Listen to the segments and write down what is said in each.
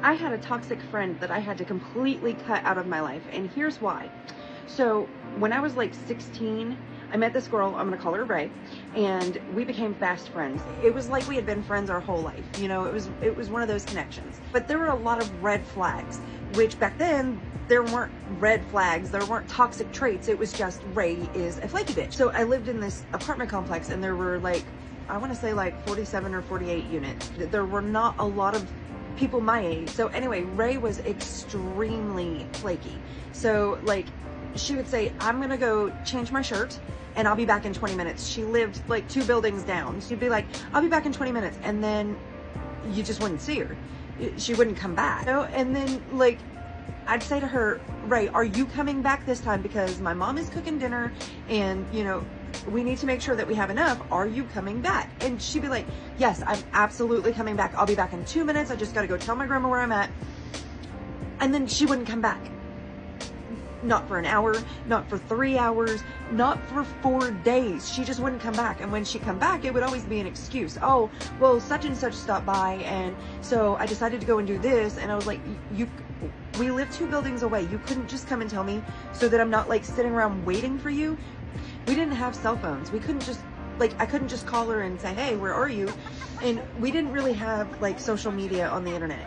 I had a toxic friend that I had to completely cut out of my life, and here's why. So when I was like 16, I met this girl, I'm gonna call her Ray, and we became fast friends. It was like we had been friends our whole life, you know, it was one of those connections. But there were a lot of red flags, which back then there weren't red flags, there weren't toxic traits, it was just Ray is a flaky bitch. So I lived in this apartment complex and there were like, I wanna say like 47 or 48 units. There were not a lot of people my age. So anyway, Ray was extremely flaky. So like she would say, I'm gonna go change my shirt and I'll be back in 20 minutes. She lived like 2 buildings down. She'd be like, I'll be back in 20 minutes. And then you just wouldn't see her. She wouldn't come back. You know? And then like, I'd say to her, Ray, are you coming back this time? Because my mom is cooking dinner and you know, we need to make sure that we have enough. Are you coming back? And she'd be like, yes, I'm absolutely coming back. I'll be back in 2 minutes. I just got to go tell my grandma where I'm at. And then she wouldn't come back. Not for an hour, not for 3 hours, not for 4 days. She just wouldn't come back. And when she'd come back, it would always be an excuse. Oh, well, such and such stopped by. And so I decided to go and do this. And I was like, we live 2 buildings away. You couldn't just come and tell me so that I'm not like sitting around waiting for you. We didn't have cell phones. We couldn't just like, I couldn't just call her and say, hey, where are you? And we didn't really have like social media on the internet.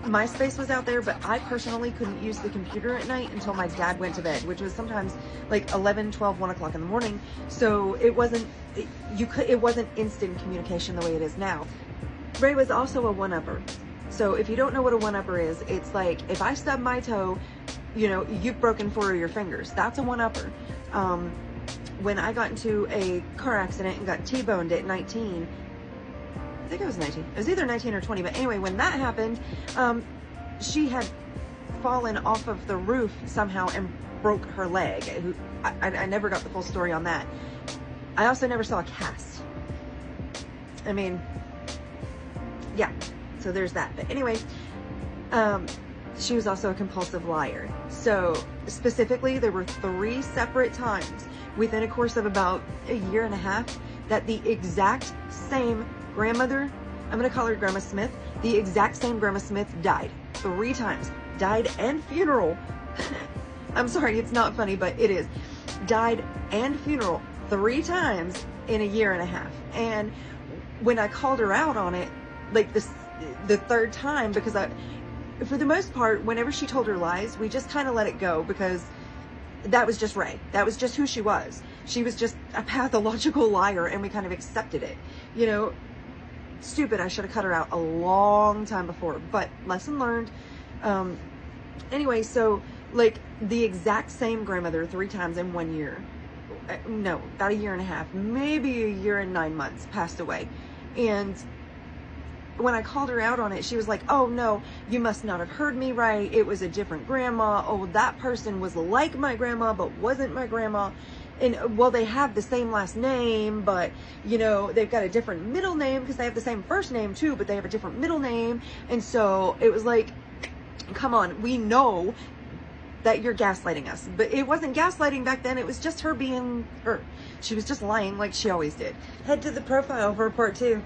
MySpace was out there, but I personally couldn't use the computer at night until my dad went to bed, which was sometimes like 11, 12, 1 o'clock in the morning. So it wasn't, it wasn't instant communication the way it is now. Ray was also a one-upper. So if you don't know what a one-upper is, it's like, if I stub my toe, you know, you've broken 4 of your fingers. That's a one-upper. When I got into a car accident and got T-boned at 19, I think I was 19. It was either 19 or 20, but anyway, when that happened, she had fallen off of the roof somehow and broke her leg. I never got the full story on that. I also never saw a cast. I mean, yeah, so there's that. But anyway, she was also a compulsive liar. So specifically, there were 3 separate times within a course of about a year and a half that the exact same grandmother, I'm gonna call her Grandma Smith, the exact same Grandma Smith died 3 times. Died and funeral. I'm sorry, it's not funny, but it is. Died and funeral 3 times in a year and a half. And when I called her out on it, like the 3rd time, because for the most part, whenever she told her lies, we just kind of let it go because that was just Ray. That was just who she was. She was just a pathological liar and we kind of accepted it. You know, stupid. I should have cut her out a long time before, but lesson learned. Anyway, so like the exact same grandmother 3 times in 1 year. No, about a year and a half, maybe a year and 9 months passed away. And when I called her out on it, she was like, oh no, you must not have heard me right. It was a different grandma. Oh, that person was like my grandma, but wasn't my grandma. And well, they have the same last name, but you know, they've got a different middle name because they have the same first name too, but they have a different middle name. And so it was like, come on, we know that you're gaslighting us. But it wasn't gaslighting back then. It was just her being her. She was just lying like she always did. Head to the profile for part 2.